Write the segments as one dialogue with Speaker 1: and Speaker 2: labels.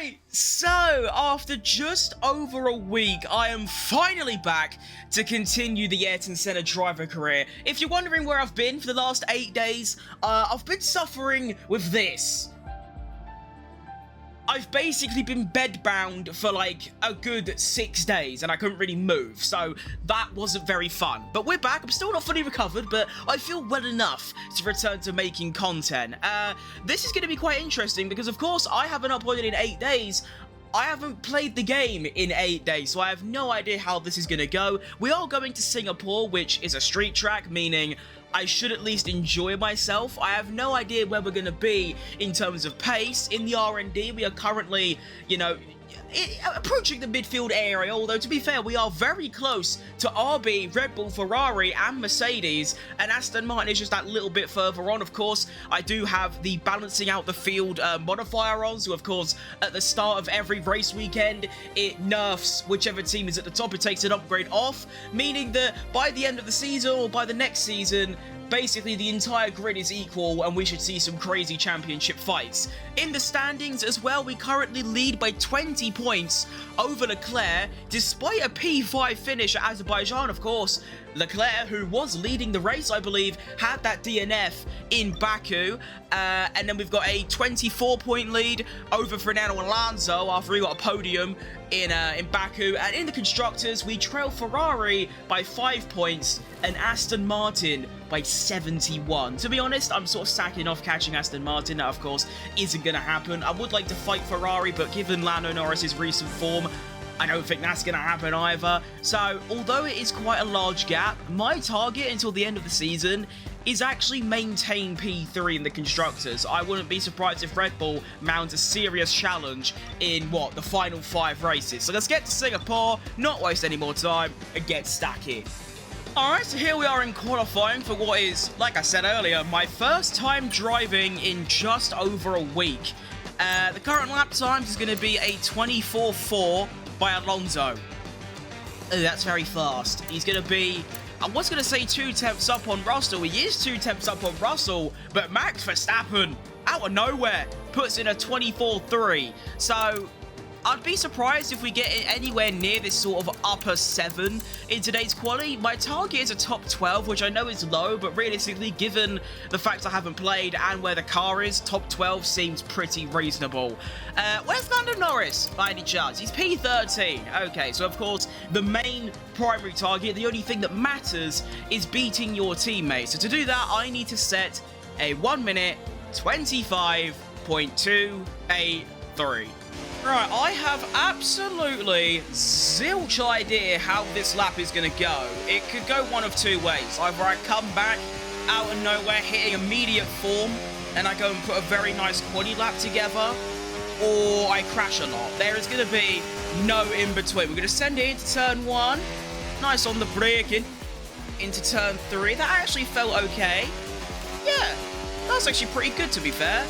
Speaker 1: Alright, so after just over a week, I am finally back to continue the Ayrton Senna driver career. If you're wondering where I've been for the last 8 days, I've been suffering with this. I've basically been bedbound for like a good 6 days and I couldn't really move, so that wasn't very fun. But we're back. I'm still not fully recovered, but I feel well enough to return to making content. This is going to be quite interesting because, of course, I haven't uploaded in 8 days. I haven't played the game in 8 days, so I have no idea how this is going to go. We are going to Singapore, which is a street track, meaning I should at least enjoy myself. I have no idea where we're going to be in terms of pace. In the R&D, we are currently, you know, approaching the midfield area, although to be fair, we are very close to RB, Red Bull, Ferrari and Mercedes, and Aston Martin is just that little bit further on. Of course, I do have the balancing out the field modifier on, so of course at the start of every race weekend it nerfs whichever team is at the top. It takes an upgrade off, meaning that by the end of the season or by the next season, basically the entire grid is equal and we should see some crazy championship fights. In the standings as well, we currently lead by 20 points over Leclerc, despite a P5 finish at Azerbaijan. Of course, Leclerc, who was leading the race, I believe, had that DNF in Baku. And then we've got a 24-point lead over Fernando Alonso after he got a podium in Baku. And in the Constructors, we trail Ferrari by 5 points and Aston Martin by 71. To be honest, I'm sort of sacking off catching Aston Martin. That, of course, isn't going to happen. I would like to fight Ferrari, but given Lando Norris's recent form, I don't think that's going to happen either. So, although it is quite a large gap, my target until the end of the season is actually maintain P3 in the Constructors. I wouldn't be surprised if Red Bull mounts a serious challenge in, the final 5 races. So let's get to Singapore, not waste any more time, and get stacking. Alright, so here we are in qualifying for what is, like I said earlier, my first time driving in just over a week. The current lap times is going to be a 24.4 by Alonso. Oh, that's very fast. He's going to be, I was going to say 2 tenths up on Russell. He is 2 tenths up on Russell, but Max Verstappen, out of nowhere, puts in a 24.3. So I'd be surprised if we get anywhere near this sort of upper 7 in today's quali. My target is a top 12, which I know is low, but realistically, given the fact I haven't played and where the car is, top 12 seems pretty reasonable. Where's Lando Norris, by any chance? He's P13. Okay, so of course, the main primary target, the only thing that matters, is beating your teammates. So to do that, I need to set a 1 minute 25.283. Right, I have absolutely zilch idea how this lap is going to go. It could go one of 2 ways. Either I come back out of nowhere hitting immediate form and I go and put a very nice quali lap together, or I crash a lot. There is going to be no in between. We're going to send it into turn 1. Nice on the braking. Into turn 3. That actually felt okay. Yeah, that's actually pretty good, to be fair.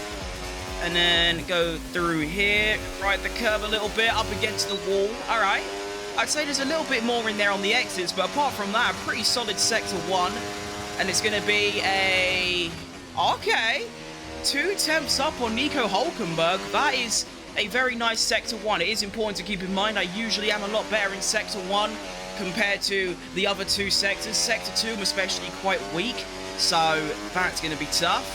Speaker 1: And then go through here, right the curve a little bit, up against the wall. All right. I'd say there's a little bit more in there on the exits, but apart from that, a pretty solid sector 1. And it's going to be a... Okay. 2 tenths up on Nico Hulkenberg. That is a very nice sector 1. It is important to keep in mind I usually am a lot better in sector 1 compared to the other 2 sectors. Sector 2 I'm especially quite weak, so that's going to be tough.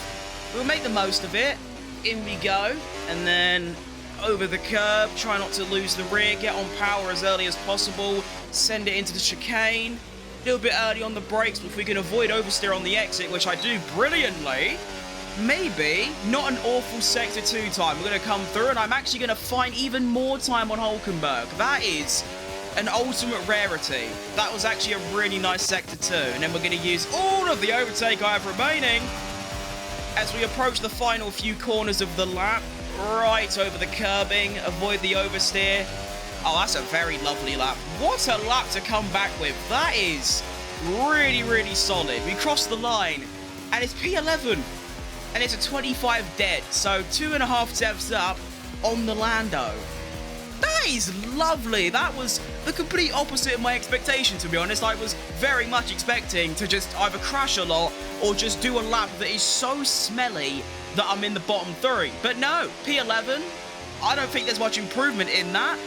Speaker 1: We'll make the most of it. In we go, and then over the curb, try not to lose the rear, get on power as early as possible, send it into the chicane, a little bit early on the brakes, but if we can avoid oversteer on the exit, which I do brilliantly, maybe not an awful sector 2 time. We're going to come through, and I'm actually going to find even more time on Hulkenberg. That is an ultimate rarity. That was actually a really nice sector 2, and then we're going to use all of the overtake I have remaining as we approach the final few corners of the lap, right over the curbing, avoid the oversteer. Oh, that's a very lovely lap. What a lap to come back with. That is really, really solid. We crossed the line, and it's P11, and it's a 25 dead, so 2.5 tenths up on the Lando. That is lovely. That was the complete opposite of my expectation, to be honest. I was very much expecting to just either crash a lot or just do a lap that is so smelly that I'm in the bottom 3. But no, P11, I don't think there's much improvement in that.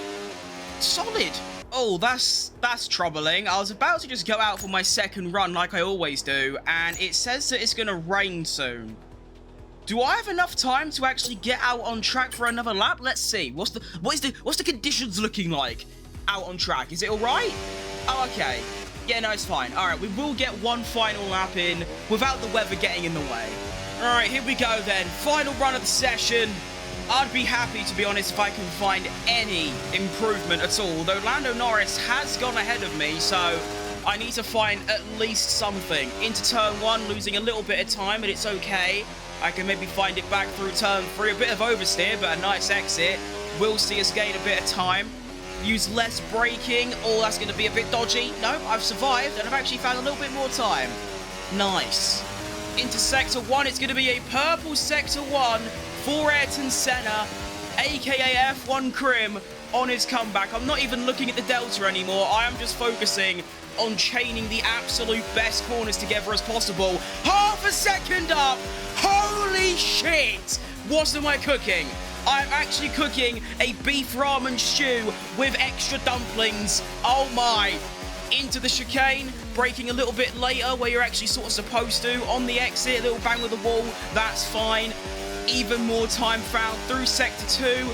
Speaker 1: Solid. Oh, that's troubling. I was about to just go out for my second run like I always do, and it says that it's going to rain soon. Do I have enough time to actually get out on track for another lap? Let's see. What's the conditions looking like out on track? Is it all right? Oh, okay. Yeah, no, it's fine. All right, we will get one final lap in without the weather getting in the way. All right, here we go then. Final run of the session. I'd be happy, to be honest, if I can find any improvement at all. Though Lando Norris has gone ahead of me, so I need to find at least something. Into turn 1, losing a little bit of time, but it's okay. I can maybe find it back through turn 3. A bit of oversteer, but a nice exit. Will see us gain a bit of time. Use less braking. Oh, that's going to be a bit dodgy. No, I've survived, and I've actually found a little bit more time. Nice. Into Sector 1, it's going to be a purple Sector 1 for Ayrton Senna, aka FUTcrim, on his comeback. I'm not even looking at the Delta anymore. I am just focusing on chaining the absolute best corners together as possible. Half a second up! Holy shit! What am I cooking? I'm actually cooking a beef ramen stew with extra dumplings. Oh my! Into the chicane, braking a little bit later where you're actually sort of supposed to. On the exit, a little bang with the wall, that's fine. Even more time found through Sector 2.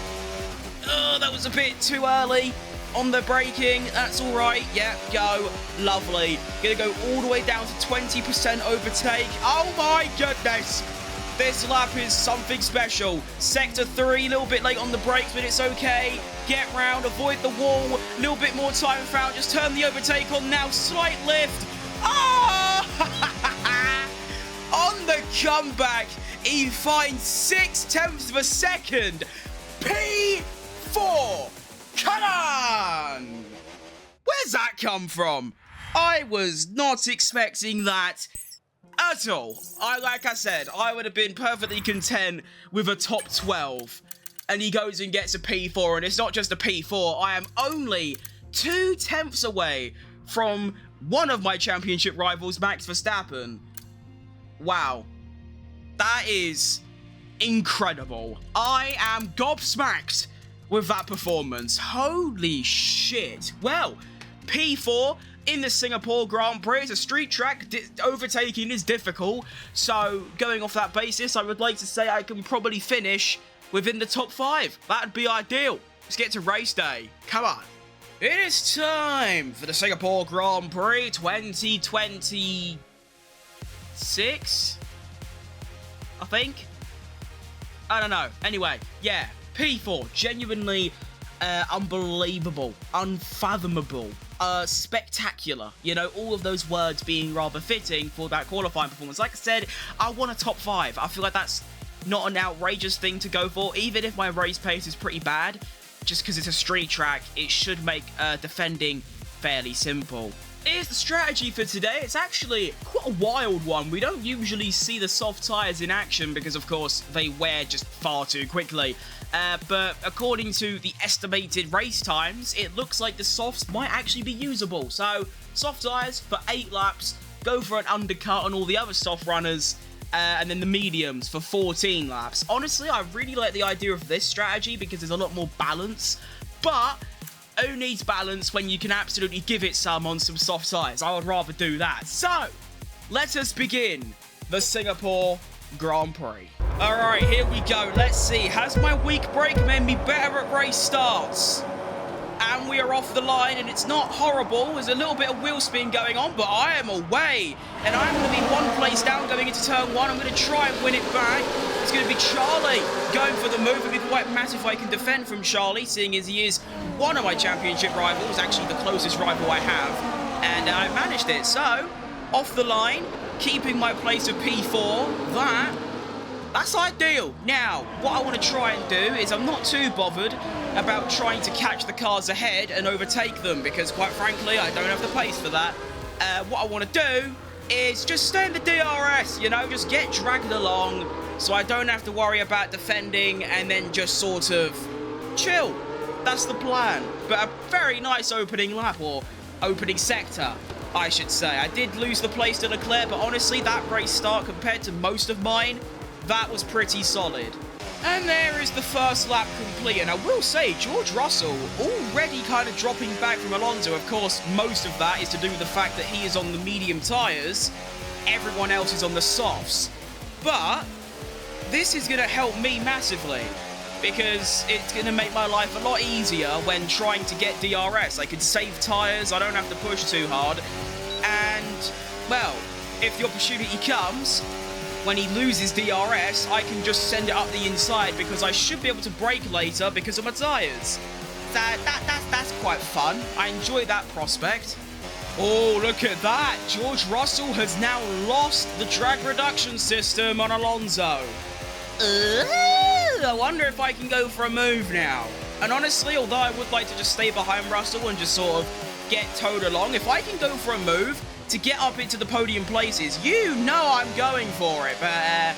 Speaker 1: Oh, that was a bit too early. On the braking, that's all right. Yeah, go. Lovely. Gonna go all the way down to 20% overtake. Oh my goodness. This lap is something special. Sector 3, a little bit late on the brakes, but it's okay. Get round, avoid the wall. A little bit more time found. Just turn the overtake on now. Slight lift. Ah! On the comeback, he finds 0.6 of a second. P4. Come on! Where's that come from? I was not expecting that at all. Like I said, I would have been perfectly content with a top 12. And he goes and gets a P4, and it's not just a P4. I am only 0.2 away from one of my championship rivals, Max Verstappen. Wow. That is incredible. I am gobsmacked with that performance. Holy shit. Well, P4 in the Singapore Grand Prix. It's a street track. Overtaking is difficult. So, going off that basis, I would like to say I can probably finish within the top 5. That'd be ideal. Let's get to race day. Come on. It is time for the Singapore Grand Prix 2026, I think. I don't know. Anyway, yeah. P4, genuinely unbelievable, unfathomable, spectacular. You know, all of those words being rather fitting for that qualifying performance. Like I said, I want a top 5. I feel like that's not an outrageous thing to go for, even if my race pace is pretty bad. Just because it's a street track, it should make defending fairly simple. Here's the strategy for today. It's actually quite a wild one. We don't usually see the soft tyres in action because, of course, they wear just far too quickly. But according to the estimated race times, it looks like the softs might actually be usable. So, soft tyres for 8 laps, go for an undercut on all the other soft runners, and then the mediums for 14 laps. Honestly, I really like the idea of this strategy because there's a lot more balance, but who needs balance when you can absolutely give it some on some soft tyres? I would rather do that. So, let us begin the Singapore Grand Prix. Alright, here we go. Let's see. Has my weak break made me better at race starts? And we are off the line, and it's not horrible. There's a little bit of wheel spin going on, but I am away. And I'm going to be one place down going into turn 1. I'm going to try and win it back. It's going to be Charlie going for the move. It'd be quite massive if I can defend from Charlie, seeing as he is one of my championship rivals, actually the closest rival I have. And I managed it. So, off the line, keeping my place of P4. That's ideal. Now, what I want to try and do is I'm not too bothered about trying to catch the cars ahead and overtake them because, quite frankly, I don't have the pace for that. What I want to do is just stay in the DRS, you know, just get dragged along so I don't have to worry about defending and then just sort of chill. That's the plan. But a very nice opening lap, or opening sector, I should say. I did lose the place to Leclerc, but honestly, that race start compared to most of mine, that was pretty solid. And there is the first lap complete, and I will say, George Russell already kind of dropping back from Alonso. Of course, most of that is to do with the fact that he is on the medium tyres, everyone else is on the softs. But this is going to help me massively, because it's going to make my life a lot easier when trying to get DRS. I can save tyres, I don't have to push too hard, and, well, if the opportunity comes, when he loses DRS, I can just send it up the inside because I should be able to brake later because of my tyres. That's quite fun. I enjoy that prospect. Oh, look at that. George Russell has now lost the drag reduction system on Alonso. I wonder if I can go for a move now. And honestly, although I would like to just stay behind Russell and just sort of get towed along, if I can go for a move to get up into the podium places, you know I'm going for it, but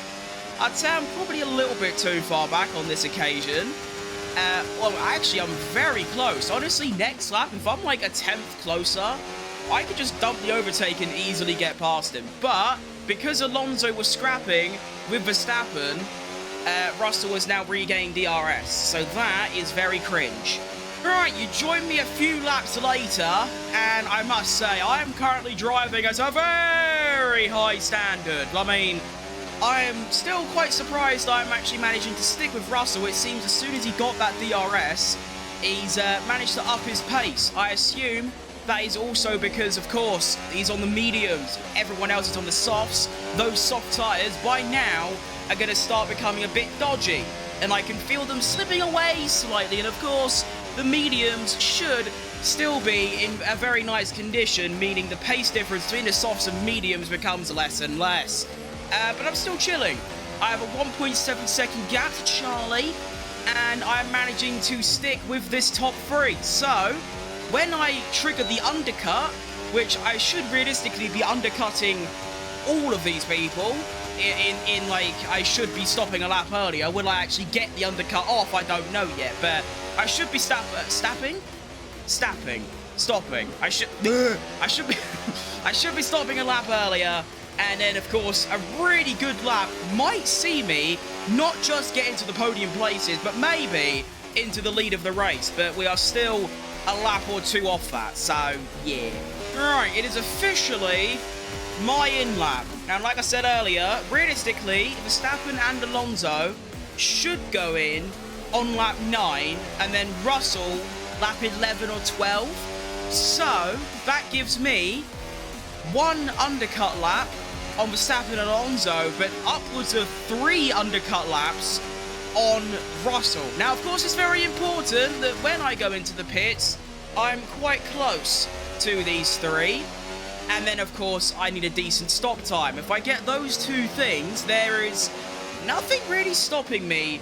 Speaker 1: I'd say I'm probably a little bit too far back on this occasion. Well, actually, I'm very close. Honestly, next lap, if I'm like a 10th closer, I could just dump the overtake and easily get past him. But because Alonso was scrapping with Verstappen, Russell has now regained DRS, so that is very cringe. Right, you join me a few laps later, and I must say, I am currently driving at a very high standard. I mean, I am still quite surprised I'm actually managing to stick with Russell. It seems as soon as he got that DRS, he's managed to up his pace. I assume that is also because, of course, he's on the mediums, everyone else is on the softs. Those soft tyres, by now, are going to start becoming a bit dodgy, and I can feel them slipping away slightly, and of course, the mediums should still be in a very nice condition, meaning the pace difference between the softs and mediums becomes less and less. But I'm still chilling. I have a 1.7 second gap to Charlie, and I'm managing to stick with this top three. So, when I trigger the undercut, which I should realistically be undercutting all of these people, in like, I should be stopping a lap earlier. Will I actually get the undercut off? I don't know yet, but I should be stopping. I should be stopping a lap earlier, and then of course a really good lap might see me not just get into the podium places, but maybe into the lead of the race. But we are still a lap or two off that, so yeah. Right, it is officially my in-lap. Now, like I said earlier, realistically, Verstappen and Alonso should go in on lap 9, and then Russell lap 11 or 12. So, that gives me one undercut lap on Verstappen and Alonso, but upwards of 3 undercut laps on Russell. Now, of course, it's very important that when I go into the pits, I'm quite close to these 3. And then, of course, I need a decent stop time. If I get those 2 things, there is nothing really stopping me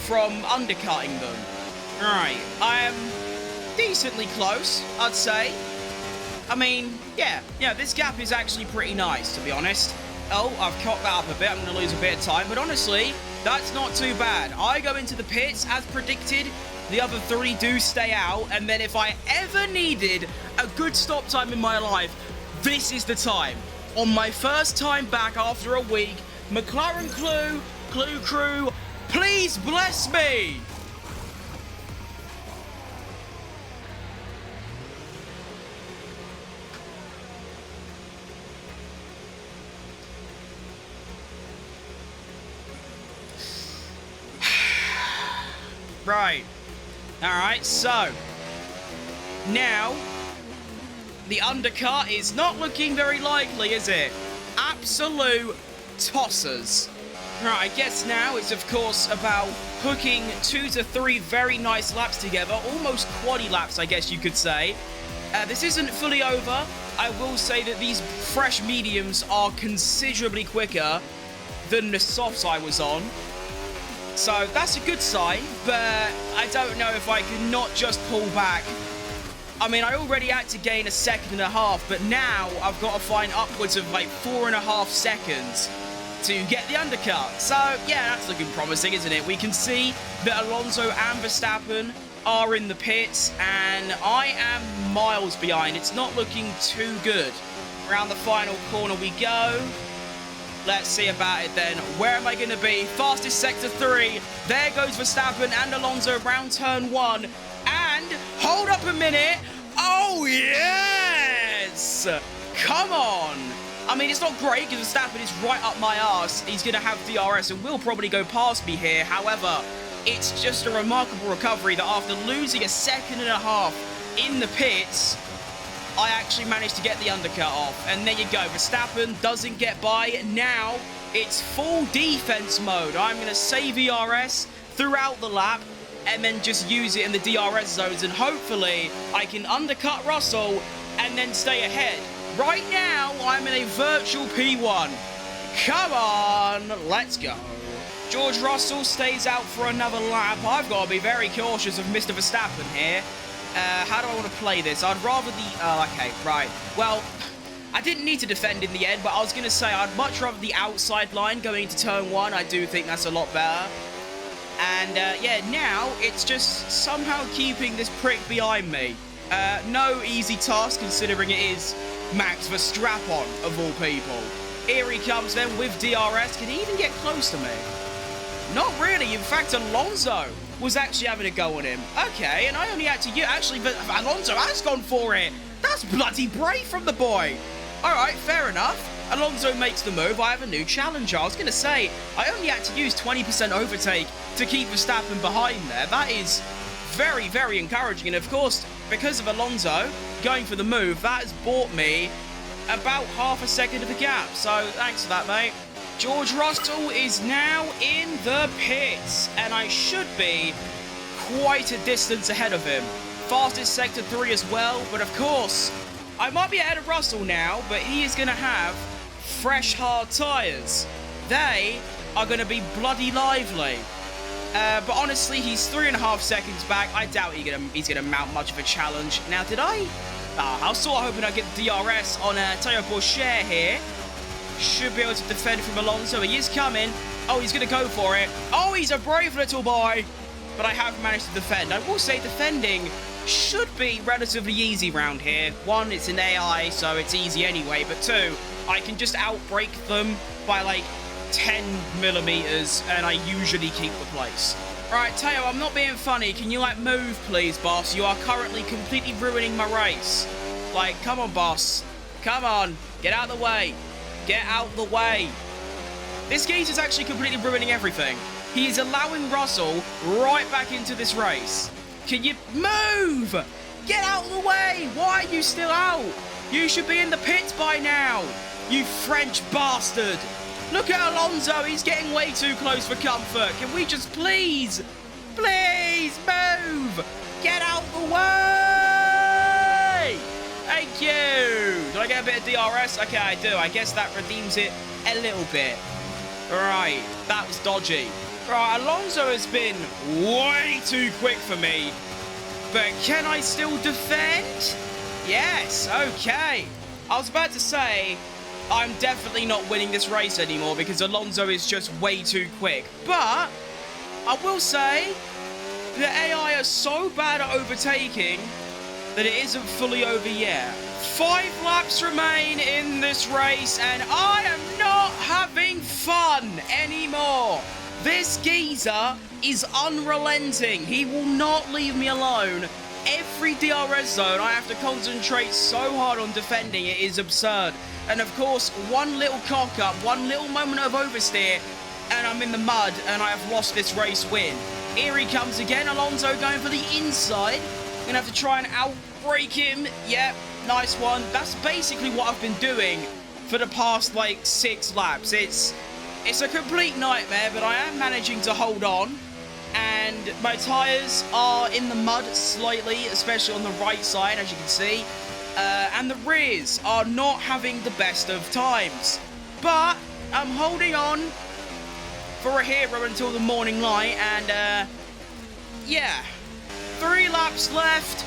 Speaker 1: from undercutting them. Right, I am decently close, I'd say. I mean, yeah, this gap is actually pretty nice, to be honest. Oh, I've cocked that up a bit. I'm going to lose a bit of time. But honestly, that's not too bad. I go into the pits, as predicted. The other 3 do stay out. And then if I ever needed a good stop time in my life, this is the time. On my first time back after a week, McLaren Crew, please bless me! Right. Alright, so now the undercut is not looking very likely, is it? Absolute tossers. Right, I guess now it's of course about hooking 2 to 3 very nice laps together, almost quaddy laps, I guess you could say. This isn't fully over. I will say that these fresh mediums are considerably quicker than the softs I was on. So that's a good sign, but I don't know if I can not just pull back. I mean, I already had to gain 1.5 seconds, but now I've got to find upwards of like 4.5 seconds to get the undercut. So, yeah, that's looking promising, isn't it? We can see that Alonso and Verstappen are in the pits, and I am miles behind. It's not looking too good. Around the final corner we go. Let's see about it then. Where am I going to be? Fastest sector 3. There goes Verstappen and Alonso around turn 1. And hold up a minute. Oh, yes! Come on. I mean, it's not great because Verstappen is right up my arse. He's going to have DRS and will probably go past me here. However, it's just a remarkable recovery that after losing a second and a half in the pits, I actually managed to get the undercut off. And there you go. Verstappen doesn't get by. Now it's full defense mode. I'm going to save ERS throughout the lap and then just use it in the DRS zones. And hopefully I can undercut Russell and then stay ahead. Right now, I'm in a virtual P1. Come on. Let's go. George Russell stays out for another lap. I've got to be very cautious of Mr. Verstappen here. How do I want to play this? I'd rather the... Oh, okay, right. Well, I didn't need to defend in the end, but I was going to say I'd much rather the outside line going into turn 1. I do think that's a lot better. And, yeah, now it's just somehow keeping this prick behind me. No easy task considering it is Max Verstappen, of all people. Here he comes then with DRS. Can he even get close to me? Not really. In fact, Alonso was actually having a go on him. Okay, and I only had to use... Actually, but Alonso has gone for it. That's bloody brave from the boy. All right, fair enough. Alonso makes the move. I have a new challenger. I was going to say, I only had to use 20% overtake to keep Verstappen behind there. That is very, very encouraging. And, of course, because of Alonso going for the move, that has bought me about half a second of a gap. So, thanks for that, mate. George Russell is now in the pits, and I should be quite a distance ahead of him. Fastest sector 3 as well, but of course, I might be ahead of Russell now, but he is going to have fresh, hard tyres. They are going to be bloody lively. But honestly, he's 3.5 seconds back. I doubt he's going to mount much of a challenge. Now, did I? I was sort of hoping I'd get the DRS on Théo Pourchaire here. Should be able to defend from Alonso. He is coming. Oh, he's going to go for it. Oh, he's a brave little boy. But I have managed to defend. I will say defending should be relatively easy round here. 1, it's an AI, so it's easy anyway. But 2, I can just outbrake them by like 10 millimeters, and I usually keep the place. Right, Teo, I'm not being funny. Can you, like, move, please, boss? You are currently completely ruining my race. Like, come on, boss. Come on. Get out of the way. Get out the way. This geezer is actually completely ruining everything. He is allowing Russell right back into this race. Can you move? Get out of the way. Why are you still out? You should be in the pits by now. You French bastard. Look at Alonso. He's getting way too close for comfort. Can we just please move? Get out the way. Thank you. Do I get a bit of DRS? Okay, I do. I guess that redeems it a little bit. Right, that was dodgy. Right, Alonso has been way too quick for me. But can I still defend? Yes, okay. I was about to say, I'm definitely not winning this race anymore because Alonso is just way too quick. But I will say, the AI are so bad at overtaking that it isn't fully over yet. 5 laps remain in this race, and I am not having fun anymore. This geezer is unrelenting. He will not leave me alone. Every DRS zone, I have to concentrate so hard on defending. It is absurd. And of course, one little cock up, one little moment of oversteer, and I'm in the mud, and I have lost this race win. Here he comes again. Alonso going for the inside. Gonna have to try and outbrake him. Yep, nice one. That's basically what I've been doing for the past, like, 6 laps. It's a complete nightmare, but I am managing to hold on. And my tyres are in the mud slightly, especially on the right side, as you can see. And the rears are not having the best of times. But I'm holding on for a hero until the morning light. And, yeah. 3 laps left.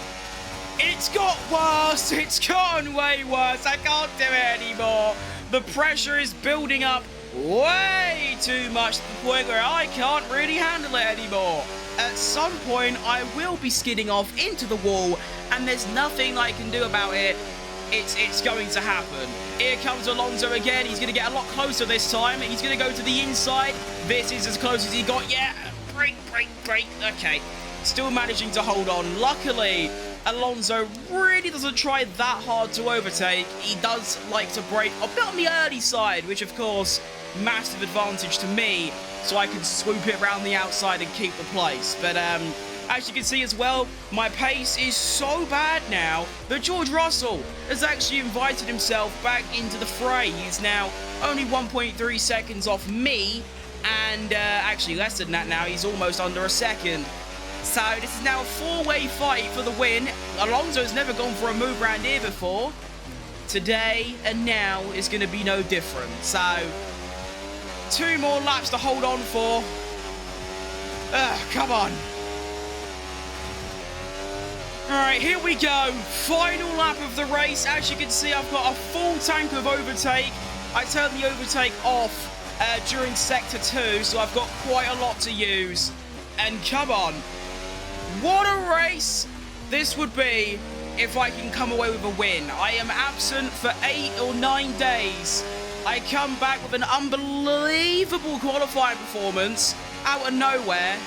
Speaker 1: It's got worse. It's gotten way worse. I can't do it anymore. The pressure is building up way too much to the point where I can't really handle it anymore. At some point, I will be skidding off into the wall, and there's nothing I can do about it. it's going to happen. Here comes Alonso again. He's going to get a lot closer this time. He's going to go to the inside. This is as close as he got. Yeah, brake. Okay, still managing to hold on. Luckily, Alonso really doesn't try that hard to overtake. He does like to brake a bit on the early side, which of course, massive advantage to me, so I can swoop it around the outside and keep the place. But as you can see as well, my pace is so bad now that George Russell has actually invited himself back into the fray. He's now only 1.3 seconds off me, and actually less than that now. He's almost under a second. So this is now a four-way fight for the win. Alonso's never gone for a move around here before. Today and now is going to be no different. So 2 more laps to hold on for. Come on. Alright, here we go. Final lap of the race. As you can see, I've got a full tank of overtake. I turned the overtake off during Sector 2, so I've got quite a lot to use. And come on. What a race this would be if I can come away with a win. I am absent for 8 or 9 days. I come back with an unbelievable qualifying performance out of nowhere.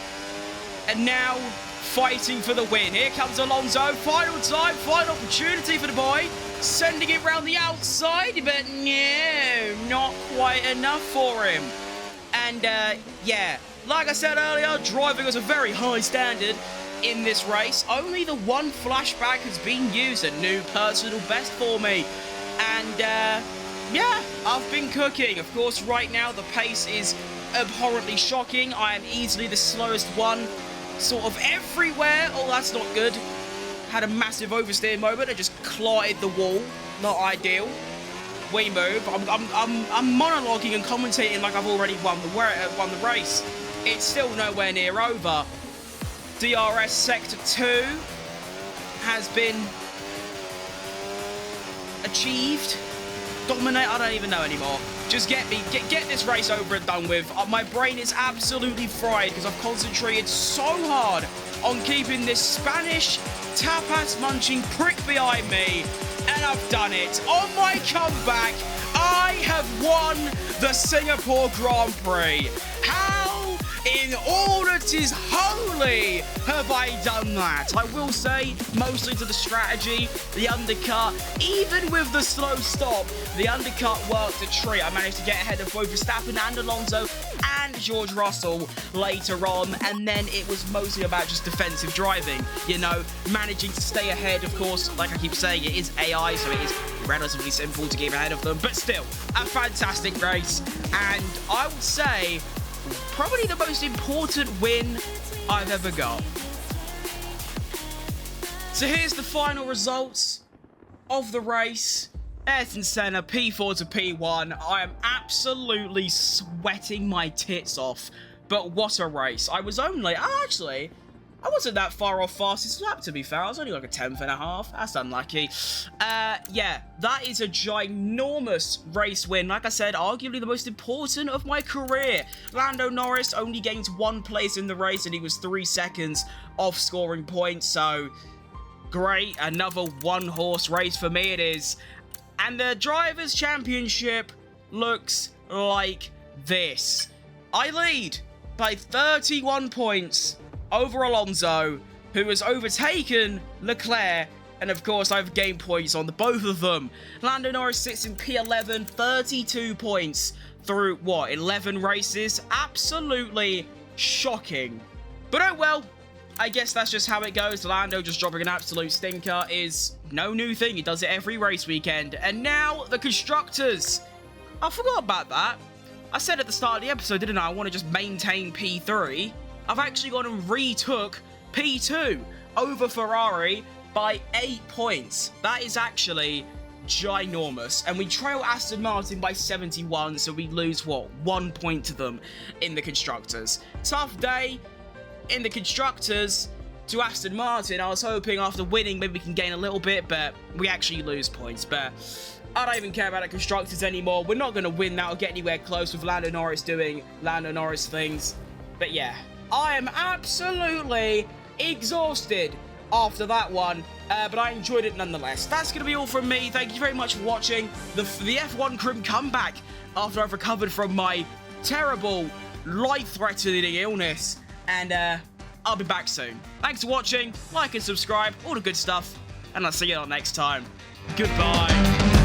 Speaker 1: And now fighting for the win. Here comes Alonso. Final time, final opportunity for the boy. Sending it round the outside, but no, not quite enough for him. And yeah, like I said earlier, driving was a very high standard in this race. Only the one flashback has been used, a new personal best for me. And yeah, I've been cooking. Of course, right now the pace is abhorrently shocking. I am easily the slowest one sort of everywhere. Oh, that's not good. Had a massive oversteer moment. I just clotted the wall. Not ideal. We move. I'm monologuing and commentating like I've already won the race. It's still nowhere near over. DRS Sector 2 has been achieved. Dominate. I don't even know anymore. Just get this race over and done with. My brain is absolutely fried because I've concentrated so hard on keeping this Spanish tapas munching prick behind me, and I've done it. On my comeback, I have won the Singapore Grand Prix. How in all that is holy have I done that? I will say, mostly to the strategy, the undercut, even with the slow stop, the undercut worked a treat. I managed to get ahead of both Verstappen and Alonso and George Russell later on, and then it was mostly about just defensive driving, you know, managing to stay ahead. Of course, like I keep saying, it is AI, so it is relatively simple to keep ahead of them, but still, a fantastic race, and I would say probably the most important win I've ever got. So here's the final results of the race. Ayrton Senna, P4 to P1. I am absolutely sweating my tits off, but what a race. I was only, actually, I wasn't that far off fastest lap, to be fair. I was only like a 10th and a half. That's unlucky. Yeah, that is a ginormous race win. Like I said, arguably the most important of my career. Lando Norris only gained 1 place in the race, and he was 3 seconds off scoring points. So, great. Another one-horse race for me it is. And the Drivers' Championship looks like this. I lead by 31 points over Alonso, who has overtaken Leclerc, and of course I've gained points on the both of them. Lando Norris sits in P11, 32 points through, 11 races? Absolutely shocking. But oh well, I guess that's just how it goes. Lando just dropping an absolute stinker is no new thing. He does it every race weekend. And now, the Constructors. I forgot about that. I said at the start of the episode, didn't I want to just maintain P3. I've actually gone and retook P2 over Ferrari by 8 points. That is actually ginormous. And we trail Aston Martin by 71, so we lose, 1 point to them in the Constructors. Tough day in the Constructors to Aston Martin. I was hoping after winning maybe we can gain a little bit, but we actually lose points. But I don't even care about the Constructors anymore. We're not going to win that or get anywhere close with Lando Norris doing Lando Norris things. But yeah, I am absolutely exhausted after that one, but I enjoyed it nonetheless. That's going to be all from me. Thank you very much for watching the FUTcrim comeback after I've recovered from my terrible, life-threatening illness, and I'll be back soon. Thanks for watching, like and subscribe, all the good stuff, and I'll see you all next time. Goodbye.